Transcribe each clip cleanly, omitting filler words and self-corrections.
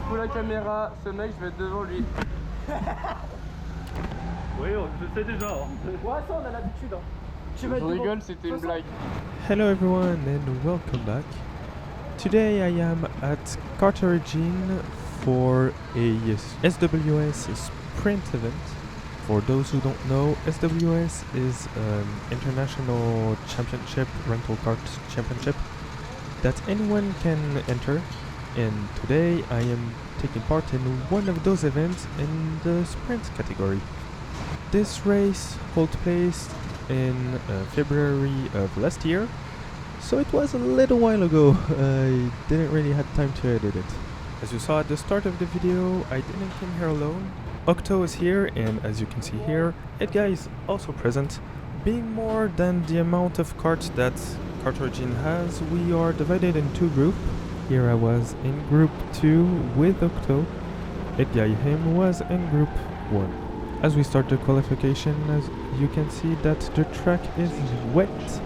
fous la caméra, ce mec, je vais être devant lui. Oui, je sais déjà. Ouais, ça on a l'habitude. Je rigole, c'était une blague. Hello everyone and welcome back. Today I am at Kart for a SWS sprint event. For those who don't know, SWS is an international championship, rental kart championship that anyone can enter, and today I am taking part in one of those events in the sprint category. This race took place in February of last year, so it was a little while ago. I didn't really have time to edit it. As you saw at the start of the video, I didn't come here alone. Octo is here, and as you can see here, Edguy is also present. Being more than the amount of carts that Kart Origin has, we are divided in two groups. Here I was in group 2 with Octo. Edguy him was in group 1. As we start the qualification, as you can see that the track is wet.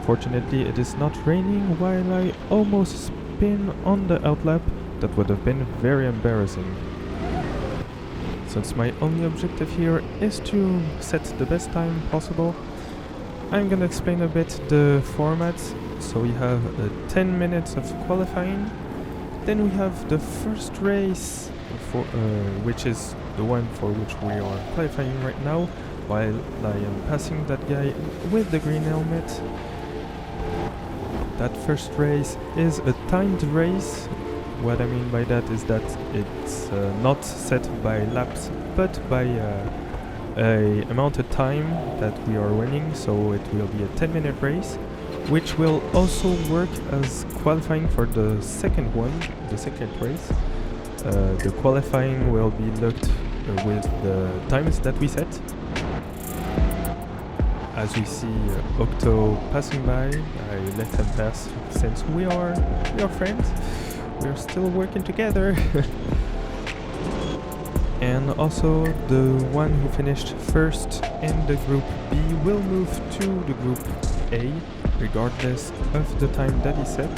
Fortunately it is not raining while I almost spin on the outlap. That would have been very embarrassing. Since my only objective here is to set the best time possible, I'm gonna explain a bit the format. So we have 10 minutes of qualifying, then we have the first race, for, which is the one for which we are qualifying right now, while I am passing that guy with the green helmet. That first race is a timed race. What I mean by that is that it's not set by laps, but by a amount of time that we are winning, so it will be a 10-minute race, which will also work as qualifying for the second one, the second race. The qualifying will be looked with the times that we set. As we see Octo passing by, I let him pass since we are friends. We're still working together. And also the one who finished first in the group B will move to the group A, regardless of the time that he set.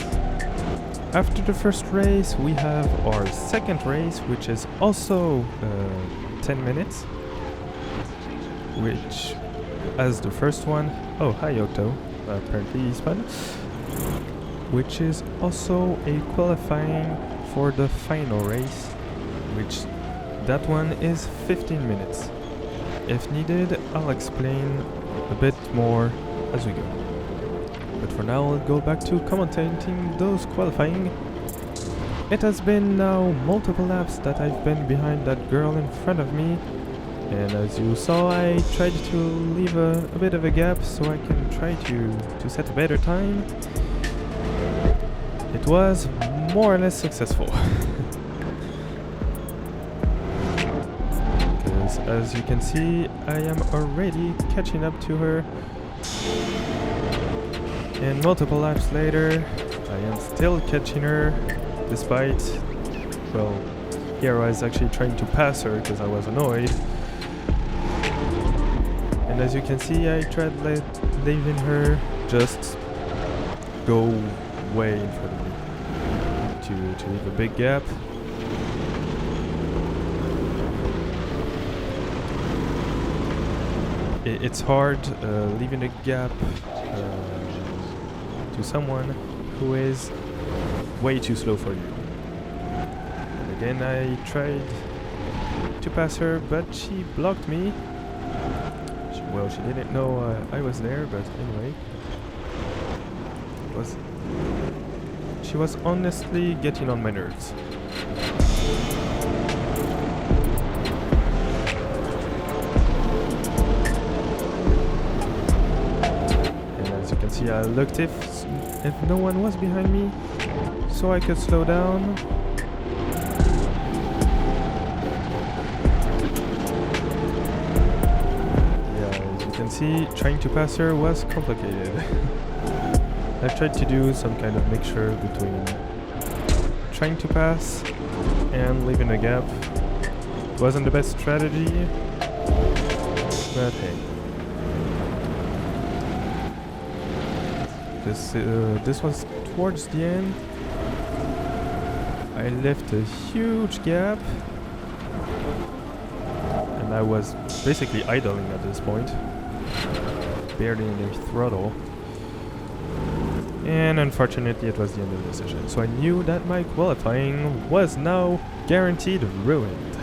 After the first race we have our second race, which is also 10 minutes, which as the first one, oh hi Octo, apparently he's fun, which is also a qualifying for the final race, which that one is 15 minutes. If needed, I'll explain a bit more as we go. But for now, I'll go back to commentating those qualifying. It has been now multiple laps that I've been behind that girl in front of me. And as you saw, I tried to leave a bit of a gap so I can try to set a better time. It was more or less successful. Because as you can see, I am already catching up to her. And multiple laps later, I am still catching her, despite, well, here I was actually trying to pass her because I was annoyed. And as you can see, I tried leaving her just go way in front of me to leave a big gap. It's hard leaving a gap to someone who is way too slow for you. And again, I tried to pass her, but she blocked me. Well, she didn't know I was there, but anyway. She was honestly getting on my nerves. And as you can see, I looked if no one was behind me, so I could slow down. See, trying to pass her was complicated. I tried to do some kind of mixture between trying to pass and leaving a gap. It wasn't the best strategy, but hey. This was towards the end. I I left a huge gap. And I was basically idling at this point. Barely in the throttle. And unfortunately it was the end of the session. So I knew that my qualifying was now guaranteed ruined.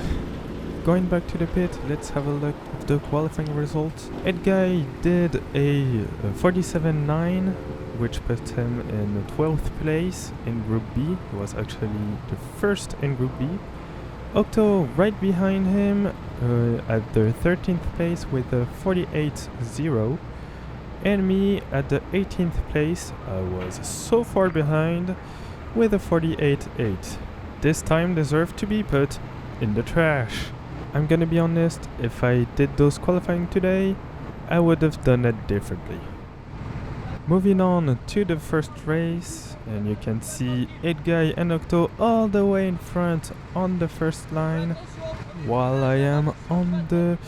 Going back to the pit, let's have a look at the qualifying results. Edguy did a 47.9, which put him in 12th place in Group B. He was actually the first in Group B. Octo right behind him at the 13th place with a 48.0. And me at the 18th place. I was so far behind with a 48.8. This time deserved to be put in the trash. I'm gonna be honest, if I did those qualifying today, I would have done it differently. Moving on to the first race, and you can see Edguy and Octo all the way in front on the first line, while I am on the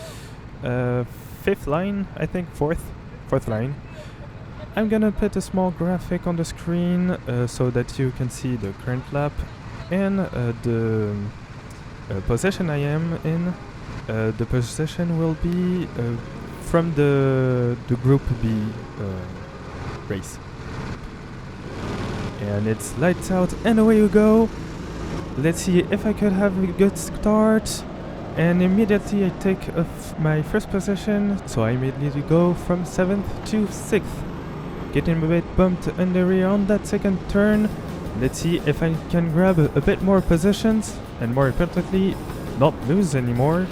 fifth line, I think fourth line. I'm gonna put a small graphic on the screen so that you can see the current lap and the position I am in. The position will be from the Group B race. And it's lights out and away you go. Let's see if I could have a good start. And immediately I take my first position, so I immediately go from 7th to 6th. Getting a bit bumped in the rear on that second turn. Let's see if I can grab a bit more positions, and more importantly, not lose anymore.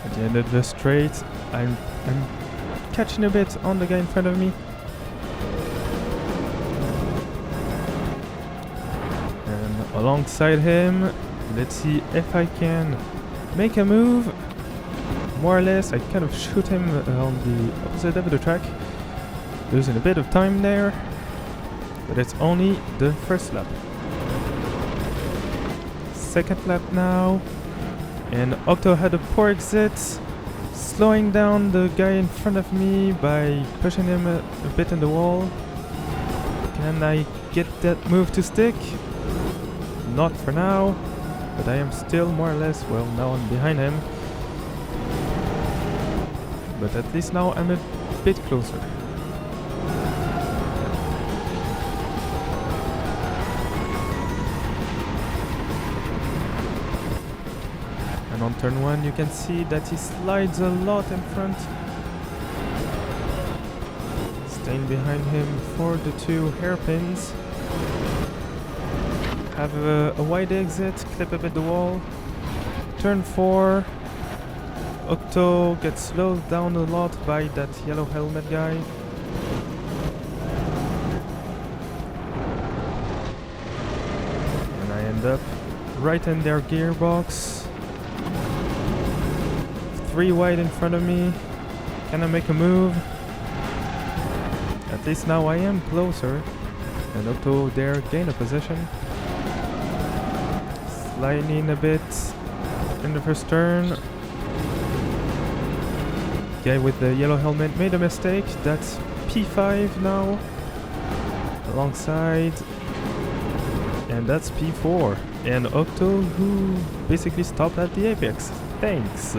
At the end of the straight, I'm catching a bit on the guy in front of me. Alongside him, let's see if I can make a move. More or less, I kind of shoot him on the opposite end of the track, losing a bit of time there, but it's only the first lap. Second lap now, and Octo had a poor exit, slowing down the guy in front of me by pushing him a bit in the wall. Can I get that move to stick? Not for now, but I am still more or less, well, now I'm behind him. But at least now I'm a bit closer. And on turn 1 you can see that he slides a lot in front. Staying behind him for the 2 hairpins. Have a wide exit, clip a bit the wall. Turn 4. Octo gets slowed down a lot by that yellow helmet guy. And I end up right in their gearbox. 3 wide in front of me. Can I make a move? At least now I am closer. And Octo there gain a position. Sliding a bit in the first turn. Guy with the yellow helmet made a mistake. That's P5 now. Alongside. And that's P4. And Octo, who basically stopped at the apex. Thanks.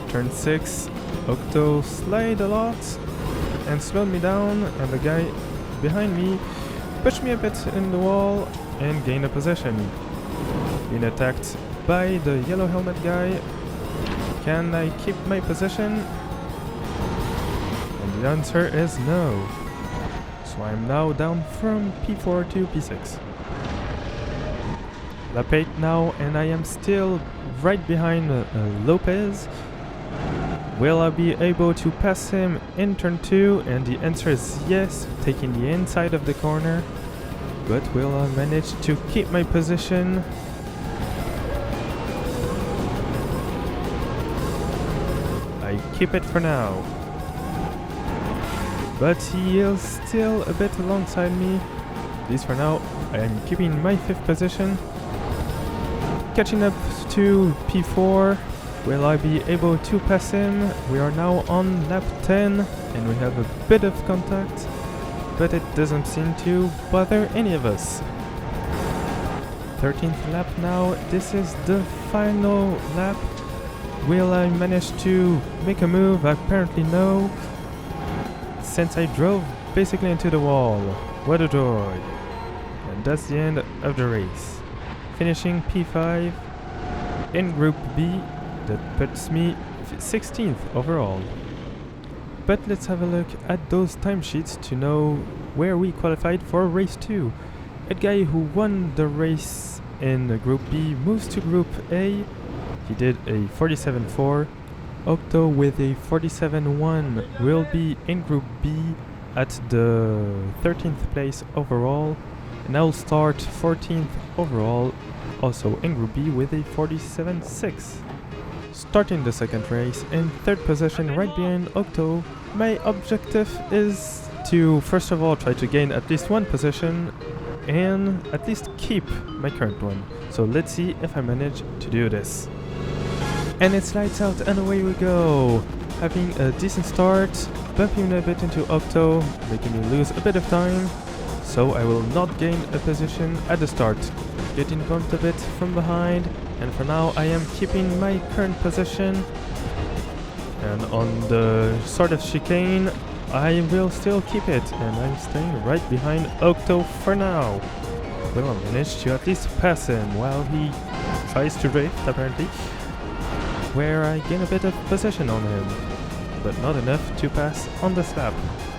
Turn 6. Octo slid a lot and slowed me down. And the guy behind me pushed me a bit in the wall and gained a position. Being attacked by the yellow helmet guy. Can I keep my position? And the answer is no. So I'm now down from P4 to P6. Lap 8 now, and I am still right behind Lopez. Will I be able to pass him in turn 2? And the answer is yes, taking the inside of the corner. But will I manage to keep my position? I keep it for now. But he is still a bit alongside me. At least for now, I am keeping my 5th position. Catching up to P4. Will I be able to pass him? We are now on lap 10 and we have a bit of contact, but it doesn't seem to bother any of us. 13th lap now, this is the final lap. Will I manage to make a move? Apparently no, since I drove basically into the wall. What a joy! And that's the end of the race. Finishing P5 in Group B, that puts me 16th overall. But let's have a look at those timesheets to know where we qualified for race 2. Edguy, who won the race in Group B, moves to Group A. He did a 47.4. Octo with a 47.1 will be in Group B at the 13th place overall. And I'll start 14th overall, also in Group B with a 47.6. Starting the second race in third position right behind Octo, my objective is to first of all try to gain at least one position and at least keep my current one. So let's see if I manage to do this. And it's lights out and away we go. Having a decent start, bumping a bit into Octo, making me lose a bit of time. So I will not gain a position at the start. Getting bumped a bit from behind, and for now I am keeping my current position. And on the sort of chicane, I will still keep it, and I'm staying right behind Octo for now. Will I manage to at least pass him while he tries to drift, apparently, where I gain a bit of position on him, but not enough to pass on this lap.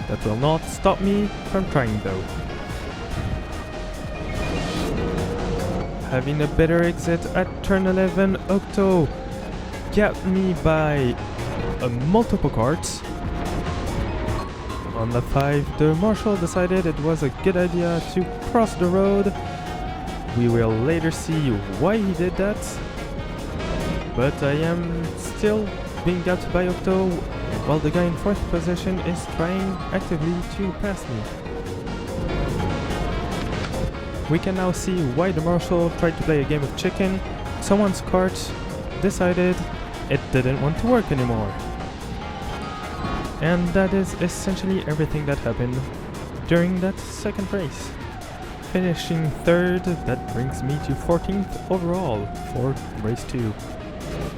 That will not stop me from trying though. Having a better exit at turn 11, Octo got me by multiple karts. On lap 5, the marshal decided it was a good idea to cross the road. We will later see why he did that. But I am still being got by Octo, while the guy in 4th position is trying actively to pass me. We can now see why the marshal tried to play a game of chicken. Someone's kart decided it didn't want to work anymore. And that is essentially everything that happened during that second race. Finishing 3rd, that brings me to 14th overall for race 2.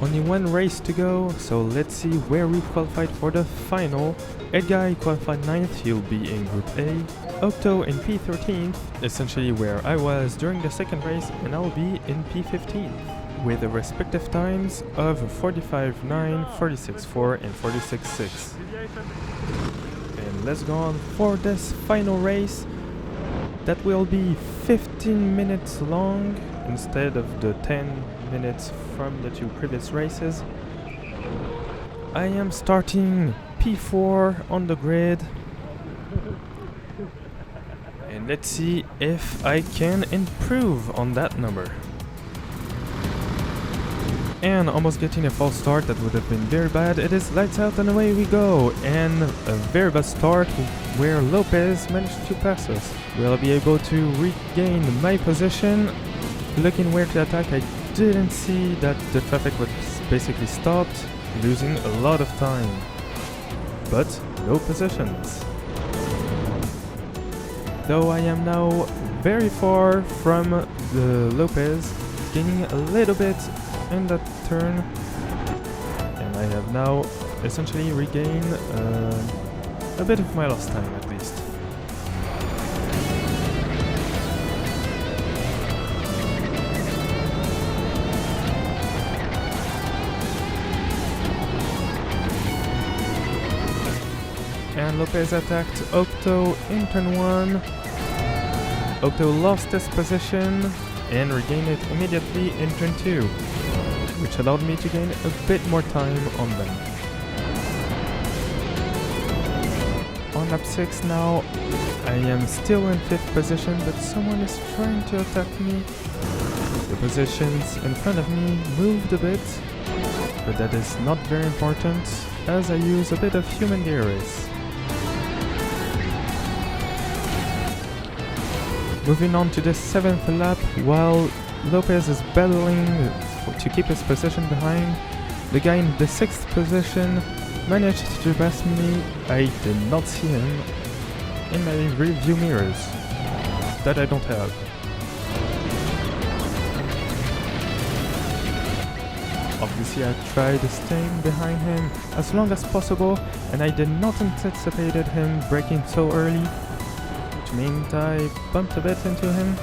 Only one race to go, so let's see where we qualified for the final. Edguy qualified 9th, he'll be in Group A. Octo in P13th, essentially where I was during the second race, and I'll be in P15th, with the respective times of 45.9, 46.4 and 46.6. And let's go on for this final race. That will be 15 minutes long instead of the 10 minutes from the 2 previous races. I am starting P4 on the grid. And let's see if I can improve on that number. And almost getting a false start, that would have been very bad. It is lights out and away we go. And a very bad start where Lopez managed to pass us. Will I be able to regain my position? Looking where to attack, I didn't see that the traffic was basically stopped, losing a lot of time. But no positions. Though I am now very far from the Lopez, gaining a little bit in that turn, and I have now essentially regained a bit of my lost time at least. And Lopez attacked Octo in turn 1. Octo lost his position and regained it immediately in turn 2, which allowed me to gain a bit more time on them. On lap 6 now, I am still in 5th position, but someone is trying to attack me. The positions in front of me moved a bit, but that is not very important as I use a bit of human gear race. Moving on to the 7th lap, while Lopez is battling to keep his position behind, The guy in the 6th position managed to pass me. I did not see him in my rearview mirrors. That I don't have. Obviously I tried staying behind him as long as possible, and I did not anticipate him braking so early, which meant I bumped a bit into him.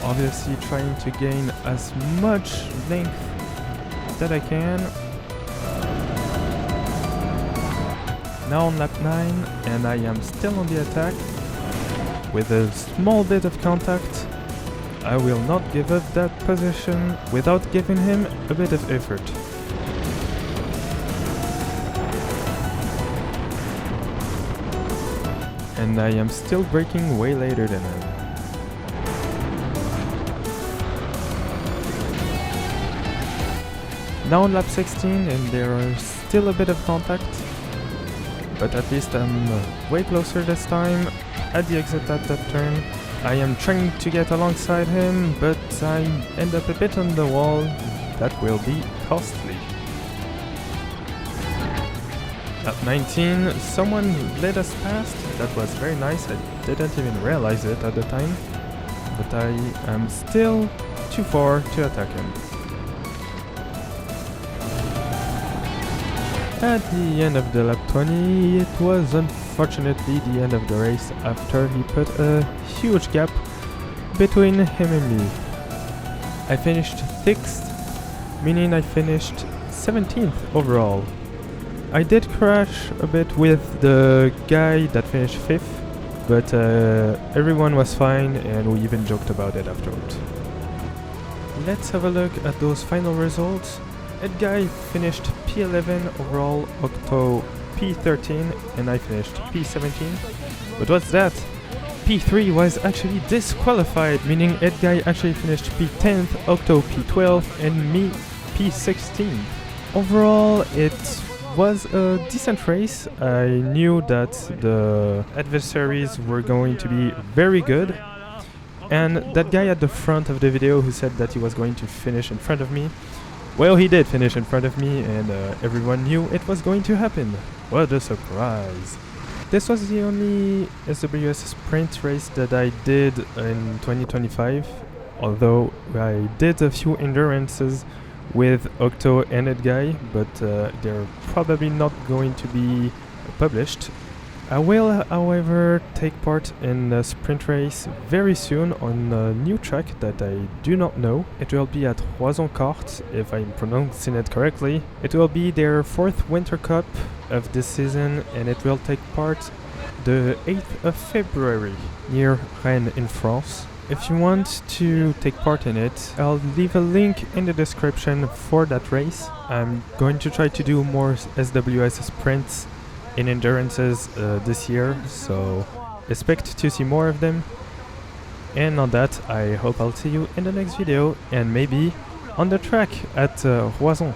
Obviously trying to gain as much length that I can. Now on lap 9, and I am still on the attack. With a small bit of contact, I will not give up that position without giving him a bit of effort. And I am still braking way later than him. Now on lap 16, and there is still a bit of contact, but at least I'm way closer this time at the exit at that turn. I am trying to get alongside him, but I end up a bit on the wall. That will be costly. At 19, someone let us past. That was very nice. I didn't even realize it at the time, but I am still too far to attack him. At the end of the lap 20, it was unfortunately the end of the race after he put a huge gap between him and me. I finished 6th, meaning I finished 17th overall. I did crash a bit with the guy that finished 5th, but everyone was fine and we even joked about it afterwards. Let's have a look at those final results. Edguy finished P11 overall, Octo P13, and I finished P17. But what's that? P3 was actually disqualified, meaning Edguy actually finished P10th, Octo P12, and me P16. Overall, it was a decent race. I knew that the adversaries were going to be very good. And that guy at the front of the video who said that he was going to finish in front of me, well, he did finish in front of me, and everyone knew it was going to happen. What a surprise! This was the only SWS sprint race that I did in 2025, although I did a few endurances with Octo and Edguy, but they're probably not going to be published. I will, however, take part in a sprint race very soon on a new track that I do not know. It will be at Roazhon Kart, if I'm pronouncing it correctly. It will be their 4th Winter Cup of this season, and it will take part the 8th of February near Rennes in France. If you want to take part in it, I'll leave a link in the description for that race. I'm going to try to do more SWS sprints in endurances this year, so expect to see more of them. And on that, I hope I'll see you in the next video, and maybe on the track at Roazhon.